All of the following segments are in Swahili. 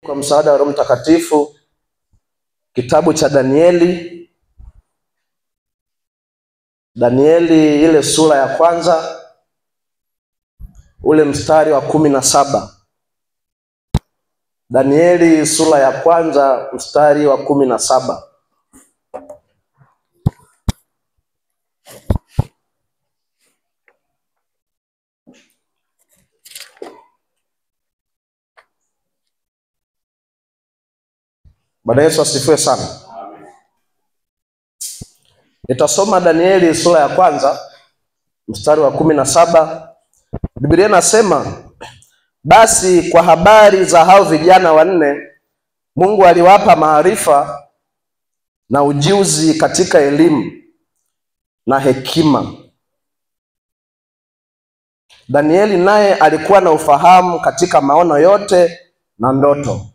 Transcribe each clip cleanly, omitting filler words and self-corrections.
Kwa msaada wa Roho Mtakatifu, kitabu cha Danieli ile sura ya kwanza, ule mstari wa 17. Danieli sura ya kwanza mstari wa 17. Bwana Yesu asifiwe sana. Amen. Nitasoma Danieli sura ya kwanza mstari wa 17. Biblia inasema, basi kwa habari za hao vijana wanne, Mungu aliwapa maarifa na ujuzi katika elimu na hekima. Danieli naye alikuwa na ufahamu katika maono yote na ndoto.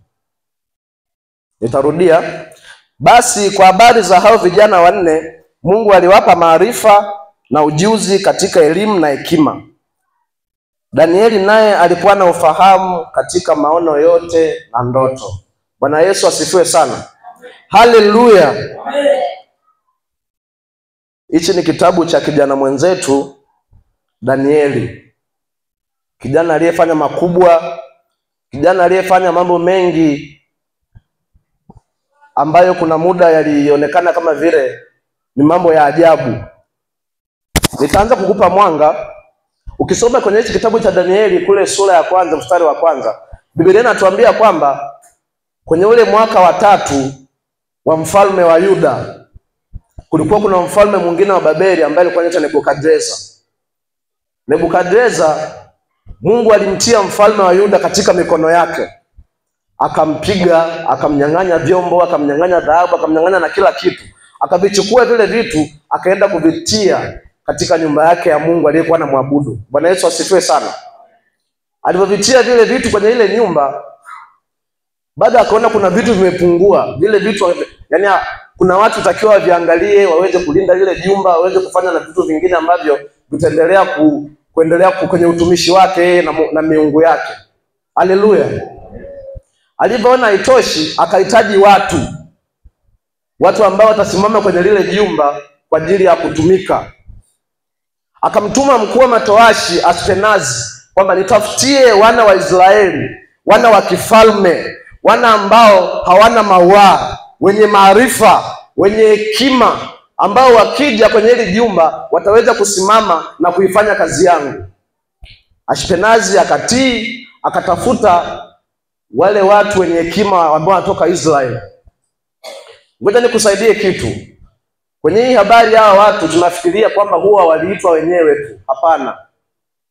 Nitarudia, basi kwa habari za hao vijana wanne, Mungu aliwapa maarifa na ujuzi katika elimu na hekima. Danieli naye alikuwa na ufahamu katika maono yote na ndoto. Bwana Yesu asifiwe sana. Haleluya. Hichi ni kitabu cha kijana mwenzetu Danieli. Kijana aliyefanya makubwa, kijana aliyefanya mambo mengi ambayo kuna muda yalionekana kama vile ni mambo ya ajabu. Nitaanza kukupa mwanga. Ukisoma kwenye hichi kitabu cha Danieli kule sura ya kwanza mstari wa kwanza, Biblia inatuambia kwamba kwenye ule mwaka wa 3 wa mfalme wa Yuda, kulikuwa kuna mfalme mwingine wa Babeli ambaye alikuwa anaitwa Nebukadreza. Nebukadreza, Mungu alimtia mfalme wa Yuda katika mikono yake. Akampiga, akamnyang'anya vyombo, akamnyang'anya dhahabu, akamnyang'anya na kila kitu. Akavichukua vile vitu, akaenda kuvitia katika nyumba yake ya Mungu aliyekuwa anamwabudu. Bwana Yesu asifiwe sana. Alipovitia vile vitu kwenye ile nyumba, baada akaona kuna vitu vimepungua. Vile vitu, yani kuna watu takiwa viangalie, waweze kulinda ile nyumba, waweze kufanya na vitu vingine ambavyo vitaendelea kuendelea kwenye utumishi wake na miungu yake. Haleluya. Alipoona haitoshi, akahitaji watu ambao watasimama kwenye lile jumba kwa ajili ya kutumika. Akamtuma mkuu wa matowashi Ashpenazi kwamba nitafutie wana wa Israeli, wana wa kifalme, wana ambao hawana mawaa, wenye maarifa, wenye hekima, ambao wakija kwenye hili jumba wataweza kusimama na kuifanya kazi yangu. Ashpenazi akatii, akatafuta wale watu wenye hekima ambao wanatoka Israeli. Ngoja nikusaidie kitu. Kwenye hii habari hawa watu tunafikiria kwamba huwa waliitwa wenyewe tu. Hapana.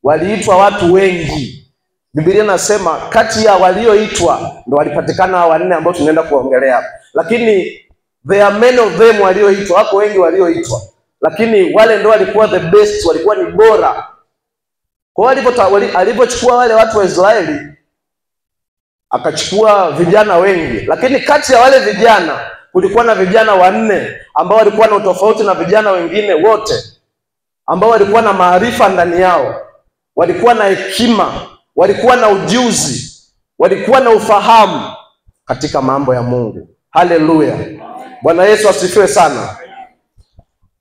Waliitwa watu wengi. Biblia inasema kati ya walioitwa ndio walipatikana wanne ambao tunaenda kuongelea. Lakini there are many of them walioitwa, wako wengi walioitwa. Lakini wale ndio walikuwa the best, walikuwa ni bora. Kwa hiyo alipochukua wale watu wa Israeli, akachukua vijana wengi, lakini kati ya wale vijana kulikuwa na vijana wanne ambao walikuwa na utofauti na vijana wengine wote, ambao walikuwa na maarifa ndani yao, walikuwa na hekima, walikuwa na ujuzi, walikuwa na ufahamu katika mambo ya Mungu. Haleluya. Bwana Yesu asifiwe sana.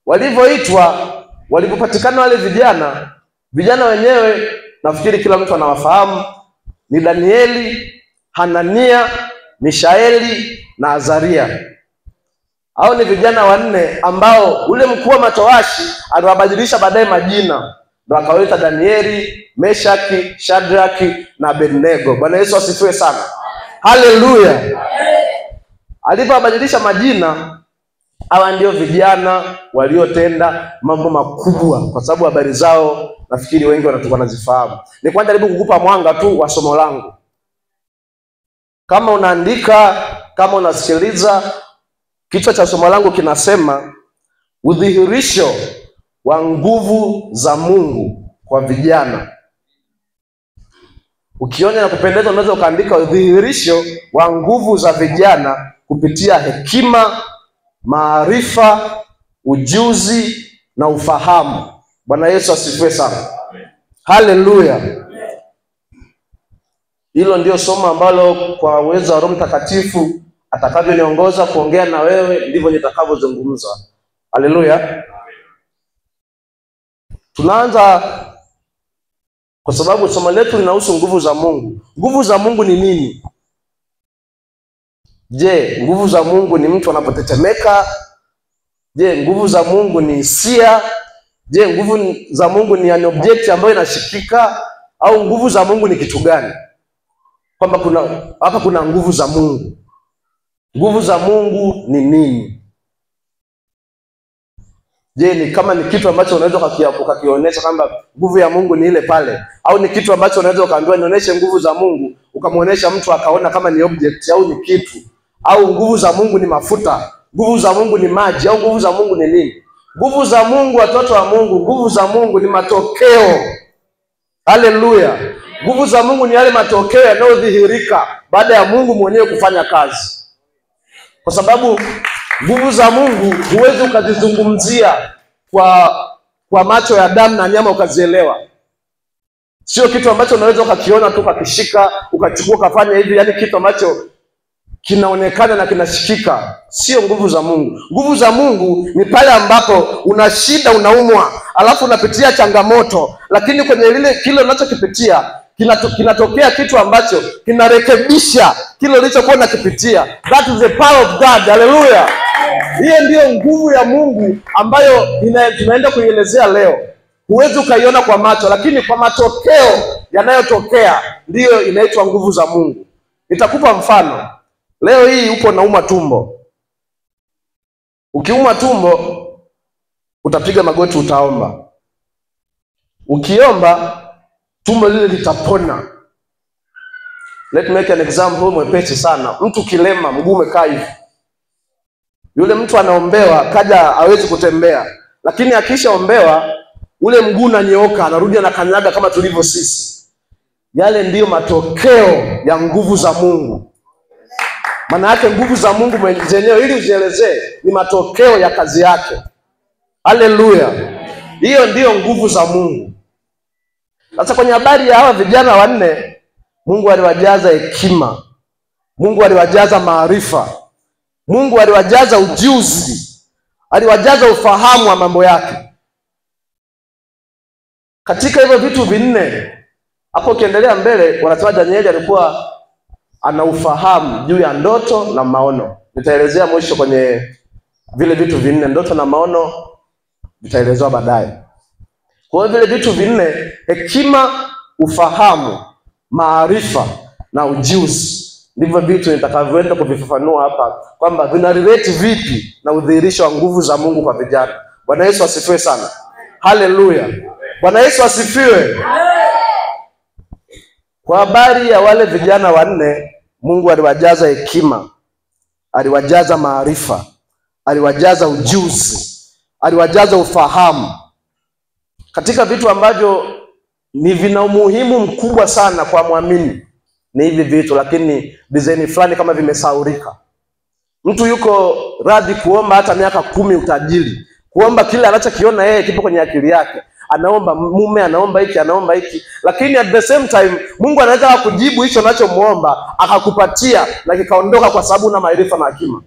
Walivyoitwa, walipopatikana wale vijana wenyewe nafikiri kila mtu anawafahamu, ni Danieli, Hanania, Mishaeli na Azaria. Hao ni vijana wanne ambao ule mkuu wa matowashi aliwabadilisha baadaye majina, ndio akawaita Danieli, Meshaki, Shadraki na Abednego. Bwana Yesu asifiwe sana. Haleluya. Alipobadilisha majina, hawa ndio vijana waliotenda mambo makubwa, kwa sababu habari zao nafikiri wengi wanazifahamu. Ni kwanza jaribu kukupa mwanga tu wa somo langu. Kama unaandika, kama unasikiliza, kichwa cha somo langu kinasema udhihirisho wa nguvu za Mungu kwa vijana. Ukiona na kupendeza, unaweza ukaandika udhihirisho wa nguvu za vijana kupitia hekima, maarifa, ujuzi na ufahamu. Bwana Yesu asifiwe sana. Haleluya. Hilo ndio somo ambalo kwa uwezo wa Roho Mtakatifu atakavyoniongoza kuongea na wewe ndivyo nitakavyozungumza. Haleluya. Tunaanza kwa sababu somo letu linahusu nguvu za Mungu. Nguvu za Mungu ni nini? Je, nguvu za Mungu ni mtu anapotetemeka? Je, nguvu za Mungu ni hisia? Je, nguvu za Mungu ni an object ambayo inashikika? Au nguvu za Mungu ni kitu gani? Kwamba hapa kuna nguvu za Mungu. Nguvu za Mungu ni nini? Je, ni kama ni kitu ambacho unaweza ukakionyesha kwamba nguvu ya Mungu ni ile pale, au ni kitu ambacho unaweza ukaambiwa nionyeshe nguvu za Mungu, ukamuonesha mtu akaona kama ni object au ni kitu? Au nguvu za Mungu ni mafuta, nguvu za Mungu ni maji, au nguvu za Mungu ni nini? Nguvu za Mungu, watoto wa Mungu, nguvu za Mungu ni matokeo. Haleluya. Nguvu za Mungu ni yale matokeo yanayodhihirika baada ya Mungu mwenyewe kufanya kazi. Kwa sababu nguvu za Mungu huwezi ukazizungumzia kwa macho ya damu na nyama ukazielewa. Sio kitu ambacho unaweza ukakiona tu ukakishika, ukachukua ukafanya hivi, yani kitu ambacho kinaonekana na kinashikika. Sio nguvu za Mungu. Nguvu za Mungu ni pale ambapo una shida, unaumwa, alafu unapitia changamoto, lakini kwenye kile unachokipitia kinatokea kitu ambacho kinarekebisha kile ulichokuwa unakipitia. That is the power of God. Hallelujah. Hiyo ndiyo nguvu ya Mungu ambayo tunaenda kuielezea leo. Huwezi ukaiona kwa macho, lakini kwa matokeo yanayotokea ndiyo inaitwa nguvu za Mungu. Nitakupa mfano. Leo hii upo nauma tumbo. Ukiuma tumbo utapiga magoti, utaomba. Ukiomba tumbo lile litapona. Let me make an example mwepesi sana. Mtu kilema, mguu umekaa hivi. Yule mtu anaombewa, kaja hawezi kutembea. Lakini akishaombewa ule mguu unanyooka, anarudi anakanyaga kama tulivyo sisi. Yale ndiyo matokeo ya nguvu za Mungu. Maana yake nguvu za Mungu mwenyewe ili uzielezee ni matokeo ya kazi yake. Haleluya. Hiyo ndiyo nguvu za Mungu. Sasa kwenye habari ya hawa vijana wanne, Mungu aliwajaza hekima. Mungu aliwajaza maarifa. Mungu aliwajaza ujuzi. Aliwajaza ufahamu wa mambo yake. Katika hivyo vitu vinne, hapo ukiendelea mbele wanasema Danieli alikuwa ana ufahamu juu ya ndoto na maono. Nitaelezea mwisho kwenye vile vitu vinne. Ndoto na maono nitaelezewa baadaye. Kwa hiyo vile vitu vinne, hekima, ufahamu, maarifa na ujuzi, ndivyo vitu nitakavyoenda kuvifafanua hapa kwamba vina relate vipi na udhihirisho wa nguvu za Mungu kwa vijana. Bwana Yesu asifiwe sana. Haleluya. Bwana Yesu asifiwe. Kwa habari ya wale vijana wanne, Mungu aliwajaza hekima, aliwajaza maarifa, aliwajaza ujuzi, aliwajaza ufahamu. Katika vitu ambavyo ni vina umuhimu mkubwa sana kwa muamini ni hivi vitu, lakini design fulani kama vimesaurika. Mtu yuko radhi kuomba hata miaka 10 utajiri, kuomba kile anachokiona yeye kipo kwenye akili yake. Anaomba mume, anaomba hiki, anaomba hiki, lakini at the same time Mungu anaweza kujibu hicho anachomuomba akakupatia na kikaondoka, kwa sababu una maarifa na hekima.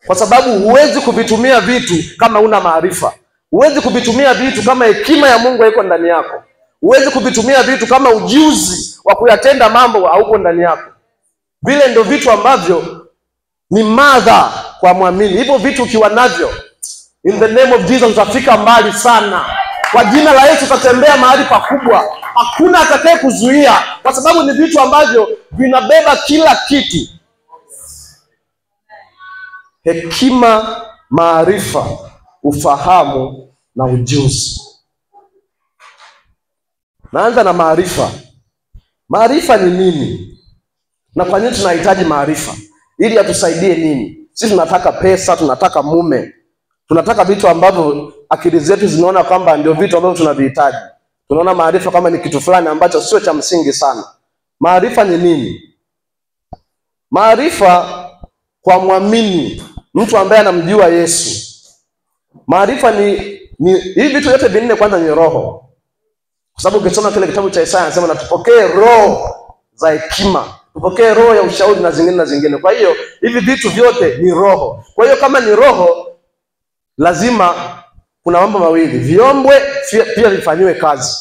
Kwa sababu huwezi kuvitumia vitu kama una maarifa. Huwezi kuvitumia vitu kama hekima ya Mungu haiko ndani yako. Huwezi kuvitumia vitu kama ujuzi wa kuyatenda mambo hauko ndani yako. Vile ndio vitu ambavyo ni madha kwa muamini. Hivyo vitu ukiwa navyo, in the name of Jesus utafika mbali sana. Kwa jina la Yesu utatembea mahali pakubwa. Hakuna atakaye kuzuia, kwa sababu ni vitu ambavyo vinabeba kila kitu. Hekima, maarifa, ufahamu na ujuzi. Naanza na maarifa. Maarifa ni nini? Na kwa nini tunahitaji maarifa? Ili atusaidie nini? Sisi tunataka pesa, tunataka mume, tunataka vitu ambavyo akili zetu zinaona kwamba ndio vitu ambavyo tunavihitaji. Tunaona maarifa kama ni kitu fulani ambacho sio cha msingi sana. Maarifa ni nini? Maarifa kwa muamini, mtu ambaye anamjua Yesu, maarifa ni hivi vitu vyote vinne. Kwanza ni roho. Kwa sababu ukisoma kile kitabu cha Isaya anasema na tupokee roho za hekima, tupokee roho ya ushauri na zingine. Kwa hiyo hivi vitu vyote ni roho. Kwa hiyo kama ni roho, lazima kuna mambo mawili, viombwe pia vifanyiwe kazi.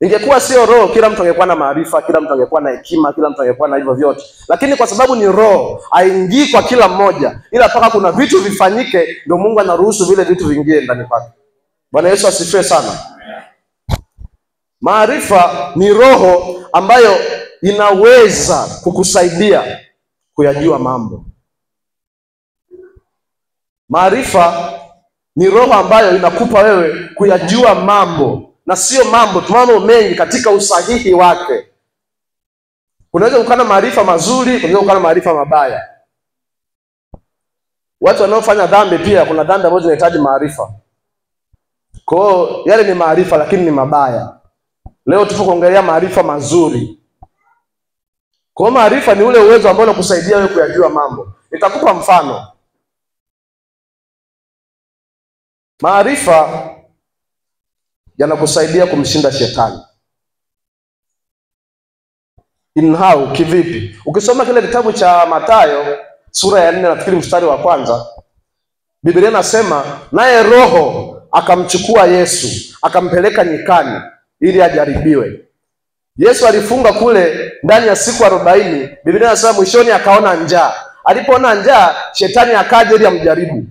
Ingekuwa sio roho, kila mtu angekuwa na maarifa, kila mtu angekuwa na hekima, kila mtu angekuwa na hivyo vyote. Lakini kwa sababu ni roho, haingii kwa kila mmoja, ila mpaka kuna vitu vifanyike ndio Mungu anaruhusu vile vitu vingie ndani kwake. Bwana Yesu asifiwe sana. Maarifa ni roho ambayo inaweza kukusaidia kuyajua mambo. Maarifa ni roho ambayo inakupa wewe kuyajua mambo, na sio mambo mengi katika usahihi wake. Kunaweza kuwa na maarifa mazuri, kunaweza kuwa na maarifa mabaya. Watu wanaofanya dhambi pia kuna dhambi ambazo zinahitaji maarifa. Kwa hiyo yale ni maarifa lakini ni mabaya. Leo tupo kuongelea maarifa mazuri. Kwa hiyo maarifa ni ule uwezo ambao unakusaidia wewe kuyajua mambo. Nitakupa mfano. Maarifa yanakusaidia kumshinda shetani. In how? Kivipi? Ukisoma kile kitabu cha Mathayo sura ya 4 nafikiri mstari wa 1, Biblia inasema naye Roho akamchukua Yesu akampeleka nyikani ili ajaribiwe. Yesu alifunga kule ndani ya siku 40. Biblia inasema mwishoni akaona njaa. Alipoona njaa, shetani akaja ili amjaribu.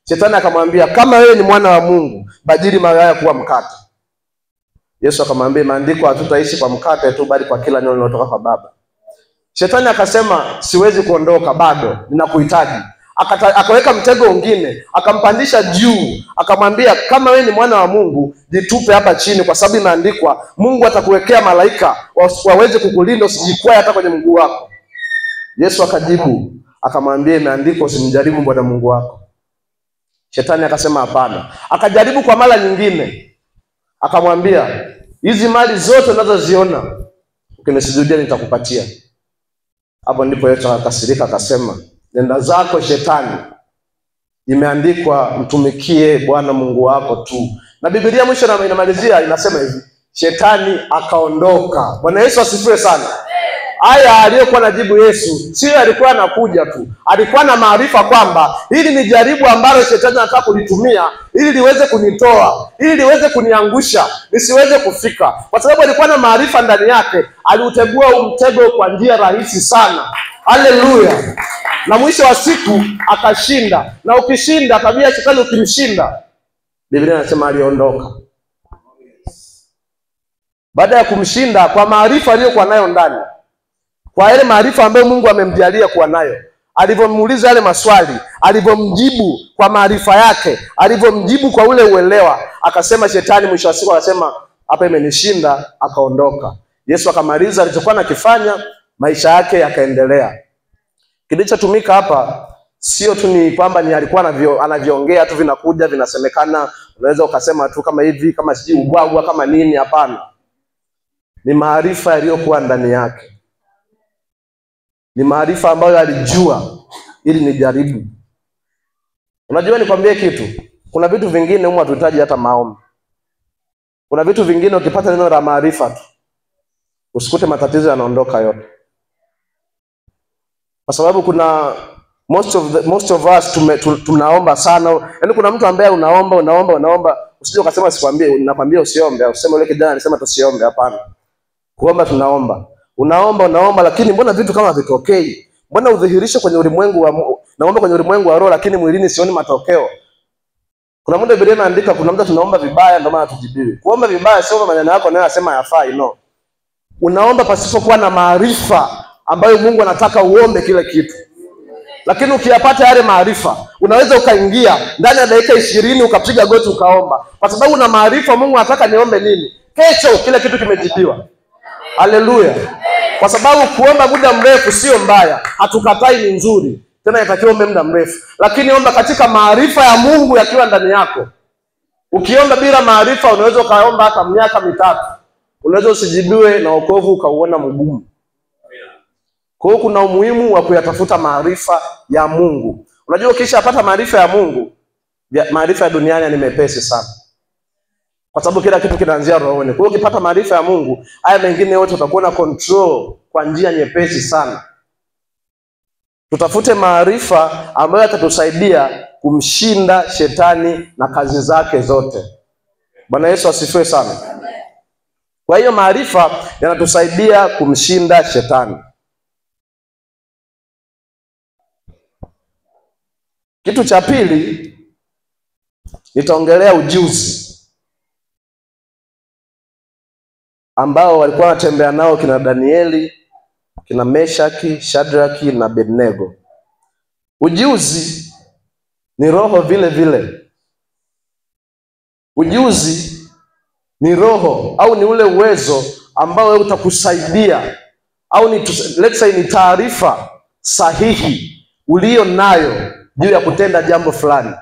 Shetani akamwambia, kama wewe ni mwana wa Mungu, badili mawe haya kuwa mkate. Yesu akamwambia, maandiko hatutaishi kwa mkate tu bali kwa kila neno linalotoka kwa Baba. Shetani akasema, siwezi kuondoka bado, ninakuhitaji. Akaweka mtego mwingine, akampandisha juu, akamwambia, kama wewe ni mwana wa Mungu, jitupe hapa chini kwa sababu imeandikwa, Mungu atakuwekea malaika waweze kukulinda usijikwae hata kwenye mguu wako. Yesu akajibu, akamwambia, imeandikwa usimjaribu Bwana Mungu wako. Shetani akasema hapana. Akajaribu kwa mara nyingine. Akamwambia, hizi mali zote unazoziona ukinisujudia nitakupatia. Hapo ndipo Yesu akakasirika akasema, nenda zako Shetani, imeandikwa mtumikie Bwana Mungu wako tu. Na Biblia mwisho inamalizia inasema hivi, Shetani akaondoka. Bwana Yesu asifiwe sana. Haya aliyokuwa anajibu Yesu, sio alikuwa anakuja tu. Alikuwa na maarifa kwamba hili ni jaribu ambalo shetani anataka kulitumia ili liweze kunitoa, ili liweze kuniangusha, nisiweze kufika. Kwa sababu alikuwa na maarifa ndani yake, aliutegua mtego kwa njia rahisi sana. Haleluya. Na mwisho wa siku akashinda. Na ukishinda, tabia ya shetani ukimshinda, Biblia inasema aliondoka. Baada ya kumshinda kwa maarifa aliyokuwa nayo ndani, kwa yale maarifa ambayo Mungu amemjalia kuwa nayo, alivyomuuliza yale maswali, alivyomjibu kwa maarifa yake, alivyomjibu kwa ule uelewa, akasema shetani mwisho wa siku akasema, hapa imenishinda, akaondoka. Yesu akamaliza alichokuwa anakifanya, maisha yake yakaendelea. Kilichotumika hapa sio tu ni kwamba ni alikuwa anaviongea tu vinakuja vinasemekana, unaweza ukasema tu kama hivi, kama siji ubwagwa kama nini, hapana. Ni maarifa yaliyokuwa ndani yake. Ni maarifa ambayo alijua ili nijaribu. Unajua nikwambie kitu, kuna vitu vingine humu hatuhitaji hata maombi. Kuna vitu vingine ukipata neno la maarifa tu, usikute matatizo yanaondoka yote. Kwa sababu kuna most of us tunaomba sana. Yaani kuna mtu ambaye unaomba, usije ukasema sikwambie, ninakwambia usiombe, useme yule kijana alisema tusiombe, hapana. Kuomba tunaomba. Unaomba lakini mbona vitu kama vitokei? Mbona udhihirishe kwenye ulimwengu wa naomba kwenye ulimwengu wa roho lakini mwilini sioni matokeo? Kuna muda Biblia inaandika kuna muda tunaomba vibaya ndio maana tujibiwi. Kuomba vibaya sio maneno yako nayo yasema yafai, no. Unaomba pasipokuwa na maarifa ambayo Mungu anataka uombe kile kitu. Lakini ukiyapata yale maarifa, unaweza ukaingia ndani ya dakika 20 ukapiga goti ukaomba. Kwa sababu una maarifa Mungu anataka niombe nini? Kesho kile kitu kimejibiwa. Haleluya. Kwa sababu kuomba muda mrefu sio mbaya, hatukatai, ni nzuri. Tena inatakiwa ombe muda mrefu, lakini omba katika maarifa ya Mungu yakiwa ndani yako. Ukiomba bila maarifa unaweza ukaomba hata miaka 3. Unaweza usijibiwe na wokovu ukauona mgumu. Kwa hiyo kuna umuhimu wa kuyatafuta maarifa ya Mungu. Unajua ukishapata maarifa ya Mungu, maarifa ya duniani ni mepesi sana. Kwa sababu kila kitu kinaanzia rohoni. Kwa hiyo ukipata maarifa ya Mungu, haya mengine yote utakuwa na control kwa njia nyepesi sana. Tutafute maarifa ambayo yatatusaidia kumshinda shetani na kazi zake zote. Bwana Yesu asifiwe sana. Kwa hiyo maarifa yanatusaidia kumshinda shetani. Kitu cha pili, nitaongelea ujuzi ambao walikuwa wanatembea nao kina Danieli, kina Meshaki, Shadraki na Abednego. Ujuzi ni roho vile vile. Ujuzi ni roho au ni ule uwezo ambao wewe utakusaidia, au ni let's say ni taarifa sahihi ulio nayo juu ya kutenda jambo fulani.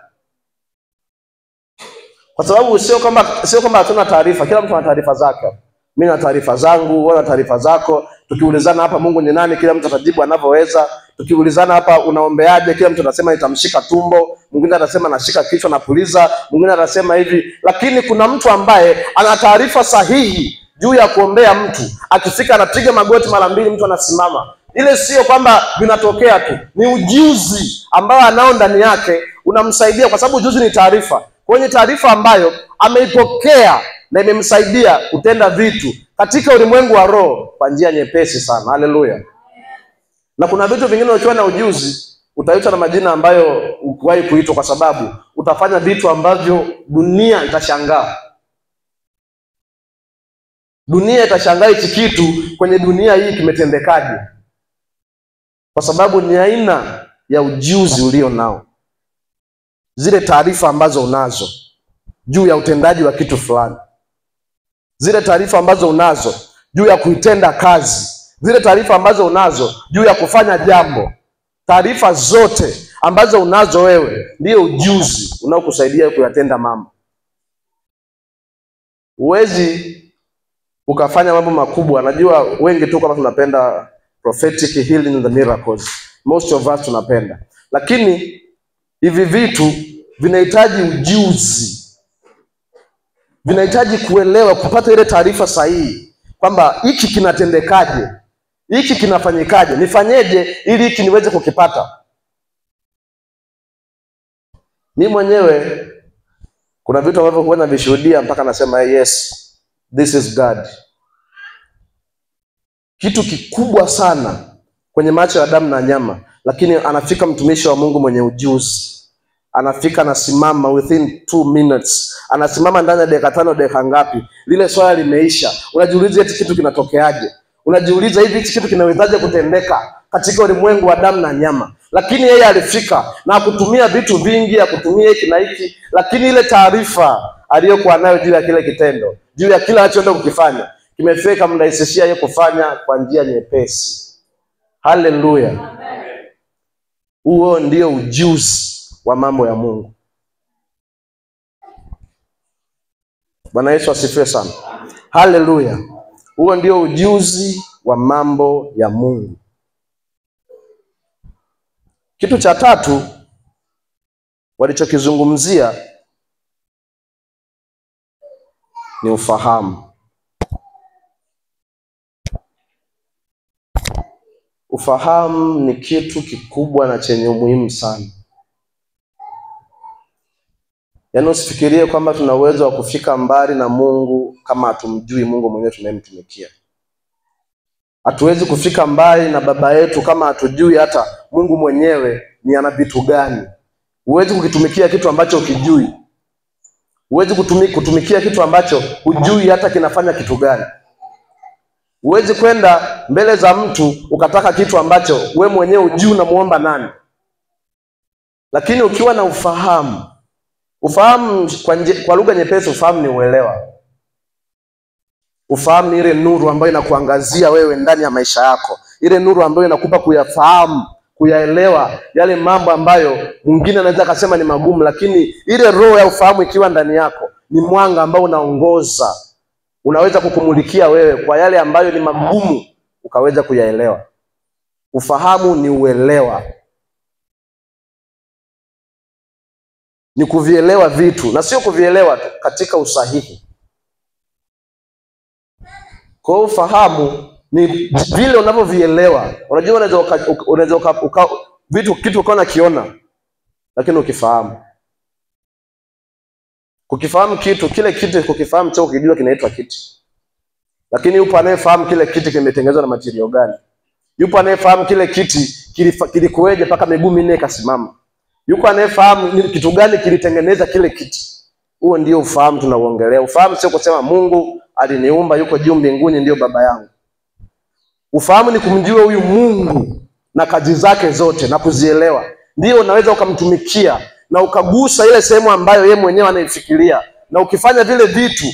Kwa sababu sio kwamba hatuna taarifa. Kila mtu ana taarifa zake. Mimi na taarifa zangu, wewe na taarifa zako. Tukiulizana hapa Mungu ni nani, kila mtu atajibu anavyoweza. Tukiulizana hapa unaombeaje, kila mtu atasema nitamshika tumbo, mwingine atasema nashika kichwa na puliza, mwingine atasema hivi. Lakini kuna mtu ambaye ana taarifa sahihi juu ya kuombea mtu. Akifika anapiga magoti mara 2, mtu anasimama. Ile sio kwamba vinatokea tu, ni ujuzi ambao anao ndani yake unamsaidia, kwa sababu ujuzi ni taarifa. Kwenye taarifa ambayo ameipokea na imemsaidia kutenda vitu katika ulimwengu wa roho kwa njia nyepesi sana. Haleluya. Na kuna vitu vingine ukiwa na ujuzi utaitwa na majina ambayo ukuwahi kuitwa, kwa sababu utafanya vitu ambavyo dunia itashangaa. Dunia itashangaa hichi kitu kwenye dunia hii kimetendekaje, kwa sababu ni aina ya ujuzi ulio nao. Zile taarifa ambazo unazo juu ya utendaji wa kitu fulani, zile taarifa ambazo unazo juu ya kuitenda kazi, zile taarifa ambazo unazo juu ya kufanya jambo, taarifa zote ambazo unazo wewe ndio ujuzi unaokusaidia kuyatenda mambo. Huwezi ukafanya mambo makubwa. Najua wengi tu kama tunapenda prophetic healing and the miracles, most of us tunapenda, lakini hivi vitu vinahitaji ujuzi. Vinahitaji kuelewa, kupata ile taarifa sahihi kwamba hiki kinatendekaje, hiki kinafanyikaje, nifanyeje ili hiki niweze kukipata. Mimi mwenyewe kuna vitu ambavyo huwa navishuhudia mpaka nasema yes, this is God. Kitu kikubwa sana kwenye macho ya damu na nyama, lakini anafika mtumishi wa Mungu mwenye ujuzi. Anafika, anasimama within 2 minutes. Anasimama ndani ya dakika 5, dakika ngapi, lile swala limeisha. Unajiuliza eti kitu kinatokeaje? Unajiuliza hivi kitu kinawezaje kutendeka katika ulimwengu wa damu na nyama? Lakini yeye alifika na kutumia vitu vingi, ya kutumia hiki na hiki, lakini ile taarifa aliyokuwa nayo juu ya kile kitendo, juu ya kile alichoenda kukifanya, kimefika mrahisishia yeye kufanya kwa njia nyepesi. Haleluya. Huo ndio ujuzi wa mambo ya Mungu. Bwana Yesu asifiwe sana. Haleluya. Huo ndio ujuzi wa mambo ya Mungu. Kitu cha tatu walichokizungumzia ni ufahamu. Ufahamu ni kitu kikubwa na chenye umuhimu sana. Yaani usifikirie kwamba tuna uwezo wa kufika mbali na Mungu kama hatumjui Mungu mwenyewe tunayemtumikia. Hatuwezi kufika mbali na baba yetu kama hatujui hata Mungu mwenyewe ni ana vitu gani. Huwezi kukitumikia kitu ambacho ukijui. Huwezi kutumikia kitu ambacho hujui hata kinafanya kitu gani. Huwezi kwenda mbele za mtu ukataka kitu ambacho we mwenyewe hujui unamuomba nani. Lakini ukiwa na ufahamu, kwa lugha nyepesi, ufahamu ni uelewa. Ufahamu ni ile nuru ambayo inakuangazia wewe ndani ya maisha yako. Ile nuru ambayo inakupa kuyafahamu, kuyaelewa yale mambo ambayo mwingine anaweza kusema ni magumu, lakini ile roho ya ufahamu ikiwa ndani yako ni mwanga ambao unaongoza. Unaweza kukumulikia wewe kwa yale ambayo ni magumu ukaweza kuyaelewa. Ufahamu ni uelewa. Ni kuvielewa vitu na sio kuvielewa katika usahihi. Kwa ufahamu ni vile unavyovielewa. Unajua unaweza kitu ukawa unakiona lakini ukifahamu. Kukifahamu kitu, kile kitu kukifahamu chao ukijua kinaitwa kiti. Lakini yupo anayefahamu kile kiti kimetengenezwa na material gani? Yupo anayefahamu kile kiti kilikuweje mpaka miguu minne ikasimama? Yuko anayefahamu ni kitu gani kilitengeneza kile kiti? Huo ndio ufahamu tunauongelea. Ufahamu sio kusema Mungu aliniumba yuko juu mbinguni ndio baba yangu. Ufahamu ni kumjua huyu Mungu na kazi zake zote na kuzielewa. Ndio unaweza ukamtumikia na ukagusa ile sehemu ambayo yeye mwenyewe anaifikiria. Na ukifanya vile vitu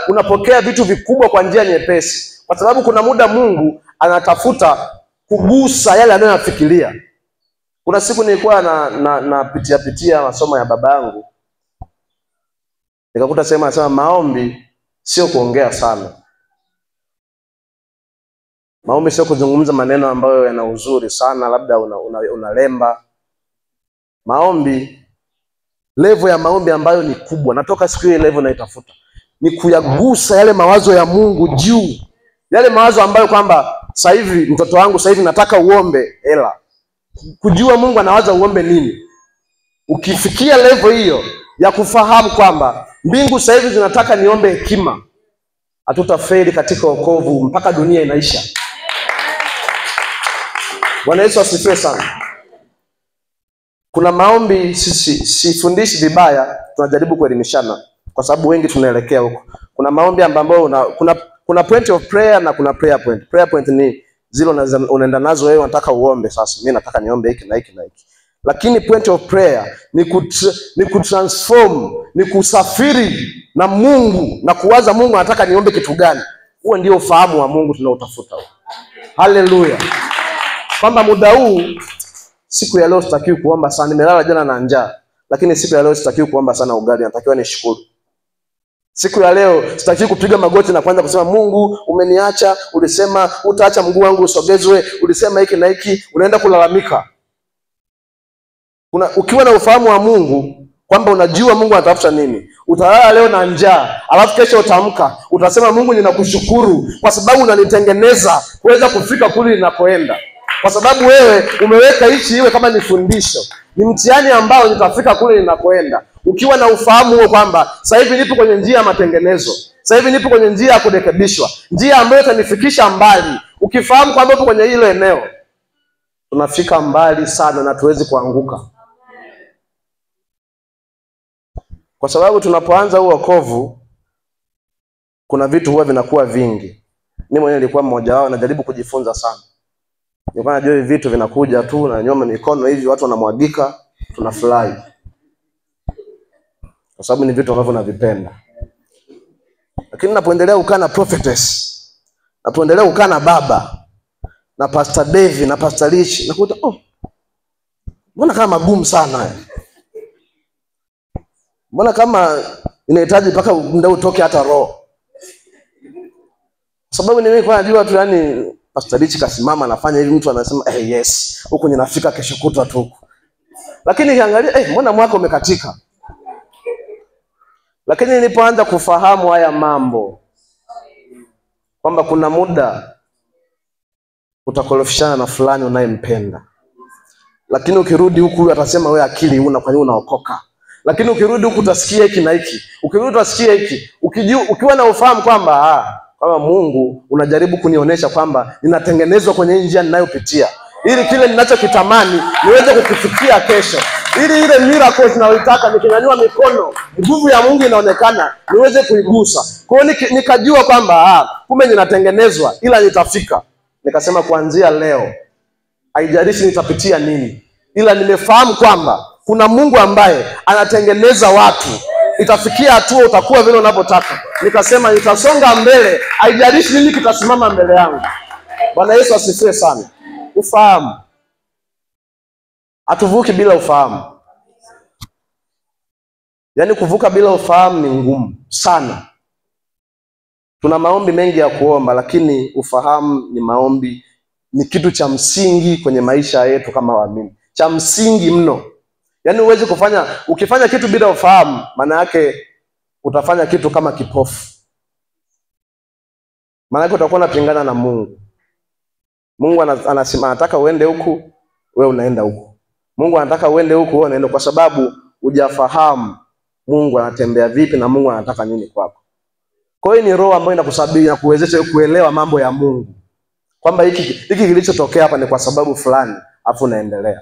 unapokea vitu vikubwa kwa njia nyepesi. Kwa sababu kuna muda Mungu anatafuta kugusa yale anayofikiria. Kuna siku nilikuwa na pitia masomo ya baba yangu. Nikakuta anasema maombi sio kuongea sana. Maombi sio kuzungumza maneno ambayo yana uzuri sana, labda unalemba. Maombi, level ya maombi ambayo ni kubwa, natoka siku ile level naitafuta, ni kuyagusa yale mawazo ya Mungu juu. Yale mawazo ambayo kwamba sasa hivi mtoto wangu sasa hivi nataka uombe hela. Kujua Mungu anawaza uombe nini. Ukifikia level hiyo ya kufahamu kwamba mbingu sasa hivi zinataka niombe hekima, hatutafeli katika wokovu mpaka dunia inaisha. Bwana Yesu asifiwe sana. Kuna maombi sifundishi vibaya, tunajaribu kuelimishana kwa sababu wengi tunaelekea huko. Kuna maombi ambayo kuna point of prayer na kuna prayer point. Prayer point ni zile unaenda nazo wewe unataka uombe, sasa mimi nataka niombe hiki na hiki na hiki. Lakini point of prayer ni kutransform, ni kusafiri na Mungu na kuwaza Mungu anataka niombe kitu gani. Huo ndio ufahamu wa Mungu tunaotafuta. Haleluya. Kwamba muda huu, siku ya leo sitakiwi kuomba sana, nimelala jana na njaa, lakini siku ya leo sitakiwi kuomba sana ugali, natakiwa nishukuru. Siku ya leo sitakiwi kupiga magoti na kwanza kusema Mungu umeniacha, ulisema utaacha mguu wangu usogezwe, ulisema hiki na hiki, unaenda kulalamika. Ukiwa na ufahamu wa Mungu kwamba unajua Mungu anatafuta nini, utalala leo na njaa, alafu kesho utaamka utasema Mungu ninakushukuru kwa sababu unanitengeneza kuweza kufika kule ninapoenda. Kwa sababu wewe umeweka hichi iwe kama ni fundisho, ni mtihani ambao nitafika kule ninakoenda. Ukiwa na ufahamu huo kwamba sasa hivi nipo kwenye njia ya matengenezo, sasa hivi nipo kwenye njia ya kurekebishwa, njia ambayo itanifikisha mbali. Ukifahamu kwamba upo kwenye hilo eneo, tunafika mbali sana na tuwezi kuanguka. Kwa sababu tunapoanza huo wokovu, kuna vitu huwa vinakuwa vingi. Mimi mwenyewe nilikuwa mmoja wao, najaribu kujifunza sana. Nilikuwa najua hivi vitu vinakuja tu na nyoma mikono hivi watu wanamwagika, tunafurahi. Kwa sababu ni vitu ambavyo navipenda. Lakini napoendelea kukaa na prophetess, napoendelea kukaa na baba, na Pastor David na Pastor Rich, nakuta mbona kama magumu sana haya. Mbona kama inahitaji mpaka muda utoke hata roho. Sababu ni mimi kwa najua tu yani Pastor Rich kasimama anafanya hivi, mtu anasema yes, huko ninafika kesho kutwa tu huko. Lakini niangalia mbona mwaka umekatika. Lakini nilipoanza kufahamu haya mambo kwamba kuna muda utakorofishana na fulani unayempenda, lakini ukirudi huku atasema wewe akili una, kwa nini unaokoka? Lakini ukirudi huku utasikia hiki na hiki, ukirudi utasikia hiki. Ukiwa na ufahamu kwamba kama Mungu unajaribu kunionyesha kwamba ninatengenezwa kwenye njia ninayopitia, ili kile ninachokitamani niweze kukifikia kesho, ili ile miracle ninayotaka nikinyanyua mikono nguvu ya Mungu inaonekana niweze kuigusa. Kwa hiyo nikajua kwamba kumbe ninatengenezwa ila nitafika. Nikasema kuanzia leo haijalishi nitapitia nini, ila nimefahamu kwamba kuna Mungu ambaye anatengeneza watu. Itafikia hatua utakuwa vile unavyotaka. Nikasema nitasonga mbele, haijalishi nini kitasimama mbele yangu. Bwana Yesu asifiwe sana. Ufahamu. Hatuvuki bila ufahamu. Yaani kuvuka bila ufahamu ni ngumu sana. Tuna maombi mengi ya kuomba, lakini ufahamu ni maombi, ni kitu cha msingi kwenye maisha yetu kama waamini. Cha msingi mno. Yaani huwezi ukifanya kitu bila ufahamu, maana yake utafanya kitu kama kipofu. maana yake utakuwa unapingana na Mungu. Mungu anasema anataka uende huku, wewe unaenda huku. Mungu anataka uende huku, wewe unaenda, kwa sababu hujafahamu Mungu anatembea vipi na Mungu anataka nini kwako. Kwa hiyo ni roho ambayo inakusababisha kuwezesha kuelewa mambo ya Mungu, kwamba hiki kilichotokea hapa ni kwa sababu fulani, afu unaendelea.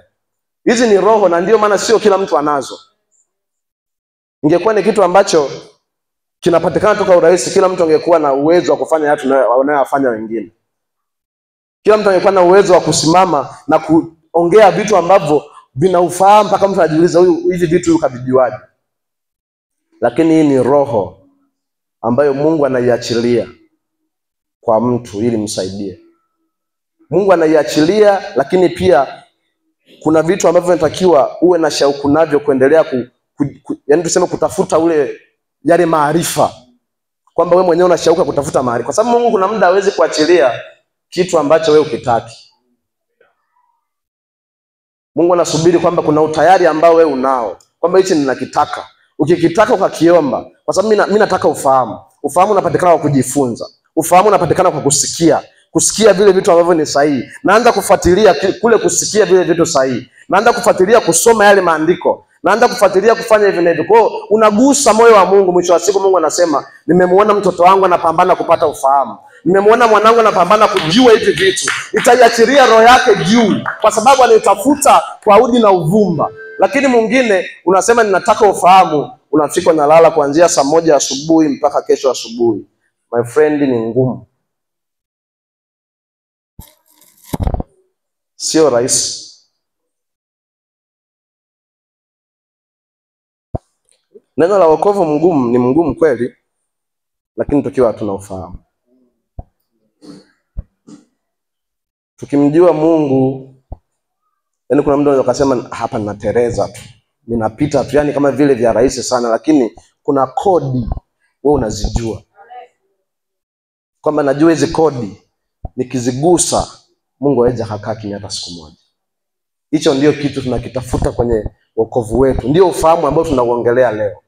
Hizi ni roho, na ndio maana sio kila mtu anazo. Ingekuwa ni kitu ambacho kinapatikana toka urahisi, kila mtu angekuwa na uwezo wa kufanya watu wanayofanya wengine. Kila mtu angekuwa na uwezo wa kusimama na kuongea vitu ambavyo vinaufahamu mpaka mtu anajiuliza hivi vitu huyu kavijuaje. Lakini hii ni roho ambayo Mungu anaiachilia kwa mtu ili msaidie. Mungu anaiachilia, lakini pia kuna vitu ambavyo vinatakiwa uwe na shauku navyo kuendelea yaani tuseme kutafuta yale maarifa, kwamba wewe mwenyewe una shauku kutafuta maarifa, kwa sababu Mungu kuna muda hawezi kuachilia kitu ambacho wewe ukitaki. Mungu anasubiri kwamba kuna utayari ambao wewe unao, kwamba hichi ninakitaka. Ukikitaka ukakiomba, kwa sababu mimi nataka ufahamu. Ufahamu unapatikana kwa kujifunza. Ufahamu unapatikana kwa kusikia vile vitu ambavyo ni sahihi. Naanza kufuatilia kule kusikia vile vitu sahihi. Naanza kufuatilia kusoma yale maandiko. Naanza kufuatilia kufanya hivi na hivi. Kwa hiyo unagusa moyo wa Mungu. Mwisho wa siku Mungu anasema, nimemuona mtoto wangu anapambana kupata ufahamu. Nimemuona mwanangu anapambana kujua hivi vitu. Itaiachilia roho yake juu, kwa sababu anaitafuta kwa udi na uvumba. Lakini mwingine unasema ninataka ufahamu, unafika unalala kuanzia saa 1 asubuhi mpaka kesho asubuhi. My friend, ni ngumu. Sio rahisi. Neno la wokovu ni mgumu kweli, lakini tukiwa hatuna ufahamu. Tukimjua Mungu, yaani kuna mtu anaweza kusema hapa ninatereza tu, ninapita tu, yani kama vile vya rahisi sana, lakini kuna kodi wewe unazijua. Kwamba najua hizi kodi nikizigusa Mungu hawezi kukaa kimya hata siku moja. Hicho ndio kitu tunakitafuta kwenye wokovu wetu. Ndio ufahamu ambao tunauongelea leo.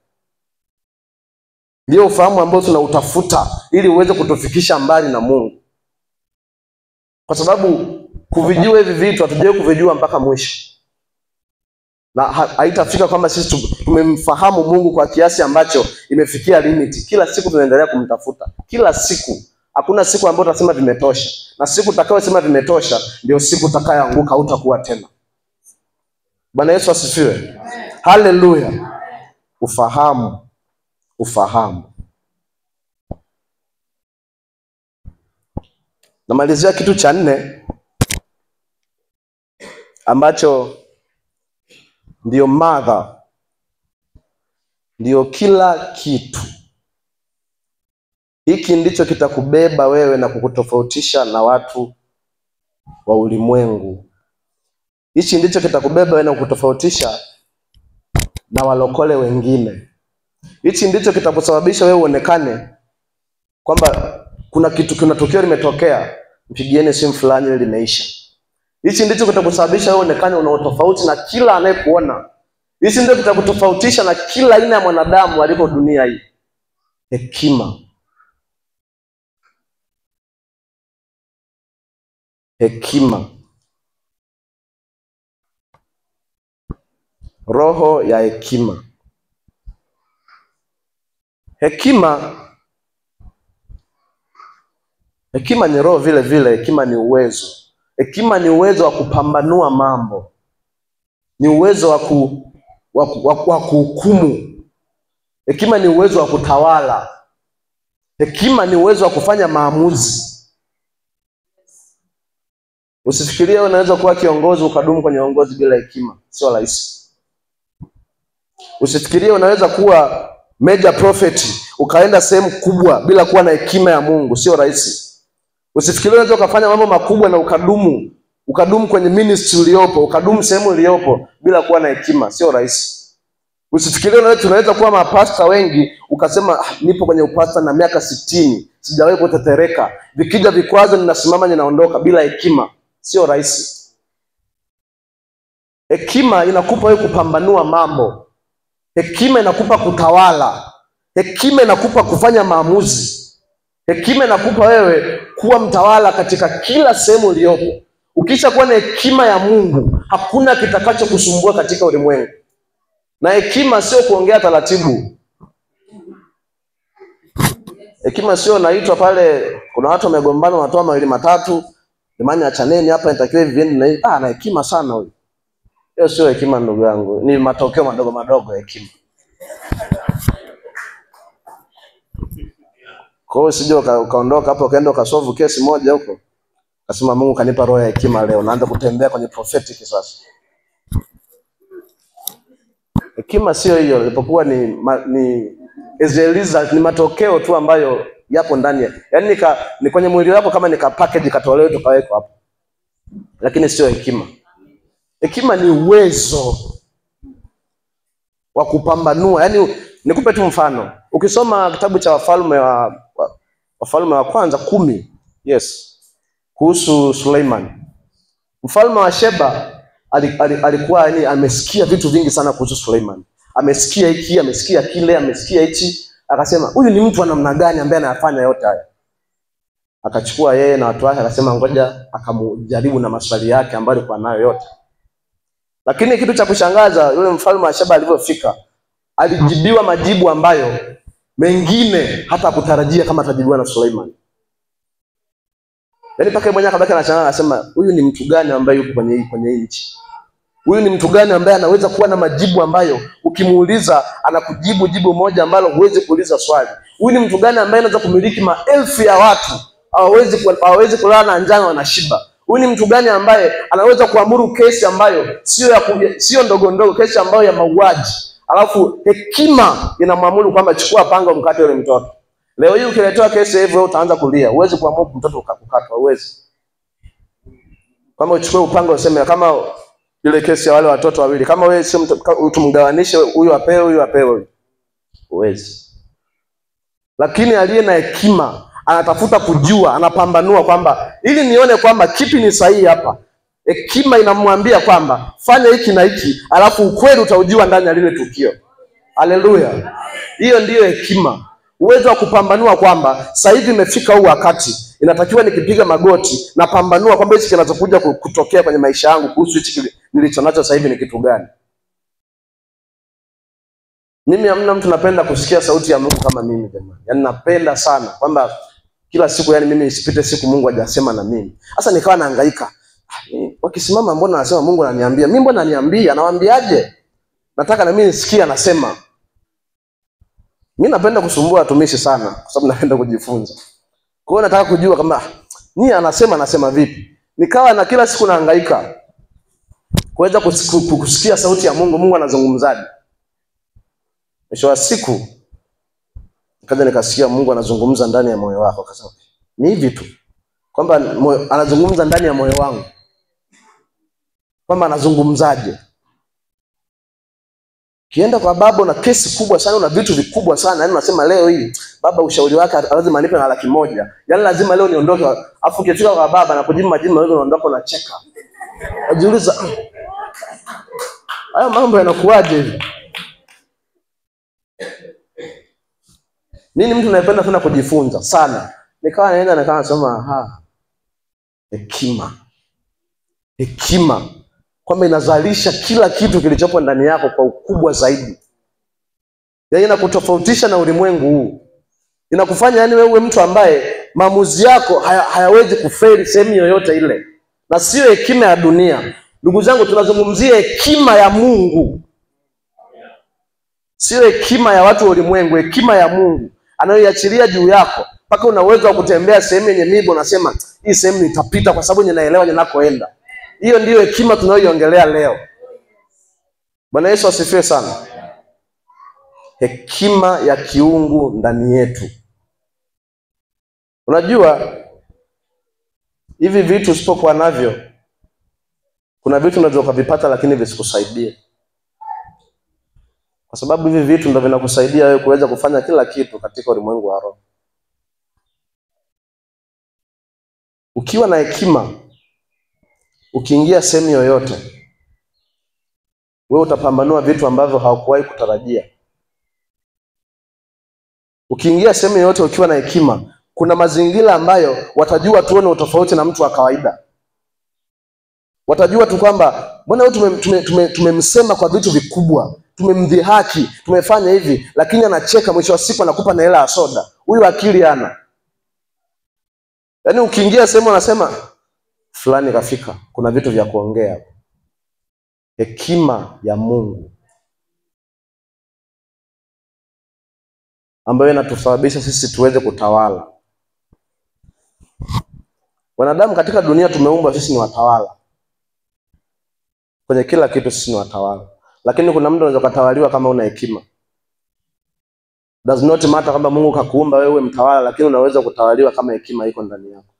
Ndio ufahamu ambao tunautafuta ili uweze kutufikisha mbali na Mungu. Kwa sababu kuvijua hivi vitu hatujui kuvijua mpaka mwisho. Na haitafika kwamba sisi tumemfahamu Mungu kwa kiasi ambacho imefikia limit. Kila siku tunaendelea kumtafuta. Kila siku. Hakuna siku ambayo tutasema vimetosha. Na siku utakayosema vimetosha ndio siku utakayoanguka, hutakuwa tena. Bwana Yesu asifiwe. Haleluya. Ufahamu. Namalizia kitu cha 4 ambacho ndio mother, ndio kila kitu. Hiki ndicho kitakubeba wewe na kukutofautisha na watu wa ulimwengu. Hichi ndicho kitakubeba wewe na kukutofautisha na walokole wengine. Hichi ndicho kitakusababisha wewe uonekane kwamba kuna tukio limetokea, mpigieni simu fulani limeisha. Hichi ndicho kitakusababisha wewe uonekane una tofauti na kila anayekuona. Hichi ndicho kitakutofautisha na kila aina ya mwanadamu alipo dunia hii. Hekima. Roho ya hekima. Hekima ni roho vile vile. Hekima ni uwezo. Hekima ni uwezo wa kupambanua mambo. Ni uwezo wa kuhukumu. Hekima ni uwezo wa kutawala. Hekima ni uwezo wa kufanya maamuzi. Usifikirie unaweza kuwa kiongozi ukadumu kwenye uongozi bila hekima. Sio rahisi. Usifikirie unaweza kuwa major prophet ukaenda sehemu kubwa bila kuwa na hekima ya Mungu. Sio rahisi. Usifikirie unaweza ukafanya mambo makubwa na ukadumu kwenye ministry uliopo, ukadumu sehemu uliopo bila kuwa na hekima. Sio rahisi. Usifikirie tunaweza kuwa mapasta wengi ukasema nipo kwenye upasta na miaka 60, sijawahi kutetereka. Vikija vikwazo ninasimama ninaondoka bila hekima. Sio rahisi. Hekima inakupa wewe kupambanua mambo. Hekima inakupa kutawala. Hekima inakupa kufanya maamuzi. Hekima inakupa wewe kuwa mtawala katika kila sehemu uliyopo. Ukisha kuwa na hekima ya Mungu, hakuna kitakacho kusumbua katika ulimwengu. Na hekima sio kuongea taratibu. Hekima sio naitwa pale, kuna watu wamegombana wanatoa mawili matatu, jamani achaneni hapa nitakiwa hivi viende na hekima sana huyo. Hiyo sio hekima ndugu yangu, ni matokeo madogo madogo ya hekima. Kwa hiyo usije ukaondoka hapo ukaenda ukasolve kesi moja huko. Kasema Mungu kanipa roho ya hekima leo, naanza kutembea kwenye prophetic sasa. Hekima sio hiyo, ilipokuwa ni Ezeliza, ni matokeo tu ambayo yapo ndani. Yaani ni kwenye mwili wako kama nika package katolewe tukaweka hapo. Lakini sio hekima. Hekima ni uwezo wa kupambanua. Yaani nikupe tu mfano. Ukisoma kitabu cha Wafalme wa kwanza 10, yes, kuhusu Suleiman. Mfalme wa Sheba alikuwa yani amesikia vitu vingi sana kuhusu Suleiman. Amesikia hiki, amesikia kile, amesikia hichi, akasema huyu ni mtu wa namna gani ambaye anayafanya yote haya. Akachukua yeye na watu wake, akasema ngoja akamjaribu na maswali yake ambayo alikuwa nayo yote. Lakini kitu cha kushangaza, yule mfalme wa Sheba alipofika, alijibiwa majibu ambayo mengine hata kutarajia kama atajibiwa na Suleiman. Yaani paka mwenyewe akabaki anashangaa, akasema huyu ni mtu gani ambaye yuko kwenye nchi? Huyu ni mtu gani ambaye anaweza kuwa na majibu ambayo ukimuuliza anakujibu jibu moja ambalo huwezi kuuliza swali? Huyu ni mtu gani ambaye anaweza kumiliki maelfu ya watu, hawawezi kulala na njaa wanashiba? Huyu ni mtu gani ambaye anaweza kuamuru kesi ambayo sio ndogo ndogo, kesi ambayo ya mauaji? Alafu hekima inamwamuru kwamba chukua panga umkate yule mtoto. Leo hii ukiletewa kesi hivyo utaanza kulia. Huwezi kuamuru mtoto ukakatwa, huwezi. Kama uchukue upanga useme kama ile kesi ya wale watoto wawili, kama wewe sio tumgawanishe, huyu apewe, huyu apewe. Huwezi. Lakini aliye na hekima anatafuta kujua, anapambanua kwamba ili nione kwamba kipi ni sahihi hapa. Hekima inamwambia kwamba fanya hiki na hiki, alafu ukweli utaujua ndani ya lile tukio. Haleluya. Hiyo ndiyo hekima. Uwezo wa kupambanua kwamba sasa hivi imefika huu wakati, inatakiwa nikipiga magoti na pambanua kwamba hichi kinachokuja kutokea kwenye maisha yangu kuhusu hichi nilicho nacho sasa hivi ni kitu gani. Mimi hamna mtu napenda kusikia sauti ya Mungu kama mimi jamani. Yaani napenda sana kwamba kila siku yani mimi isipite siku Mungu hajasema na mimi. Sasa nikawa nahangaika. Wakisimama mbona anasema Mungu ananiambia? Mimi mbona ananiambia? Anawaambiaje? Nataka na mimi nisikie anasema. Mimi napenda kusumbua watumishi sana kwa sababu napenda kujifunza. Kwa hiyo nataka kujua kama ni anasema vipi. Nikawa na kila siku nahangaika kuweza kusikia sauti ya Mungu, Mungu anazungumzaje. Mwisho wa siku nikaja nikasikia Mungu anazungumza ndani ya moyo wako. Akasema ni hivi tu kwamba anazungumza ndani ya moyo wangu. Kwamba anazungumzaje? Kienda kwa baba na kesi kubwa sana na vitu vikubwa sana, yani unasema leo hii baba ushauri wake lazima anipe na 100,000. Yaani lazima leo niondoke. Afu ukifika kwa baba na kujibu majibu wewe unaondoka unacheka. Unajiuliza haya mambo yanakuaje hivi? Nini mtu anayependa sana kujifunza sana. Nikawa naenda nasema hekima kwamba inazalisha kila kitu kilichopo ndani yako kwa ukubwa zaidi. Yaani inakutofautisha na ulimwengu huu. Inakufanya yani wewe mtu ambaye maamuzi yako hayawezi kufeli sehemu yoyote ile. Na sio hekima ya dunia. Ndugu zangu, tunazungumzia hekima ya Mungu. Sio hekima ya watu wa ulimwengu, hekima ya Mungu anayoiachilia juu yako. Mpaka una uwezo wa kutembea sehemu yenye miiba unasema hii sehemu nitapita kwa sababu ninaelewa ninakoenda. Hiyo ndiyo hekima tunayoiongelea leo. Bwana Yesu asifiwe sana. Hekima ya kiungu ndani yetu. Unajua hivi vitu usipokuwa navyo, kuna vitu unaweza kuvipata lakini visikusaidie. Kwa sababu hivi vitu ndio vinakusaidia wewe kuweza kufanya kila kitu katika ulimwengu wa roho. Ukiwa na hekima, ukiingia sehemu yoyote, wewe utapambanua vitu ambavyo haukuwahi kutarajia. Ukiingia sehemu yoyote ukiwa na hekima, kuna mazingira ambayo watajua tuone utofauti na mtu wa kawaida. Watajua tu kwamba mbona huyu tumemsema kwa vitu vikubwa, tumemdhihaki, tumefanya hivi, lakini anacheka, mwisho wa siku anakupa na hela ya soda. Huyu akili hana. Yaani ukiingia sehemu anasema fulani kafika, kuna vitu vya kuongea. Hekima ya Mungu ambayo inatusababisha sisi tuweze kutawala. Wanadamu katika dunia tumeumbwa sisi ni watawala. Kwenye kila kitu sisi ni watawala. Lakini kuna mtu anaweza kutawaliwa kama una hekima. Does not matter kama Mungu kakuumba wewe mtawala, lakini unaweza kutawaliwa kama hekima iko ndani yako.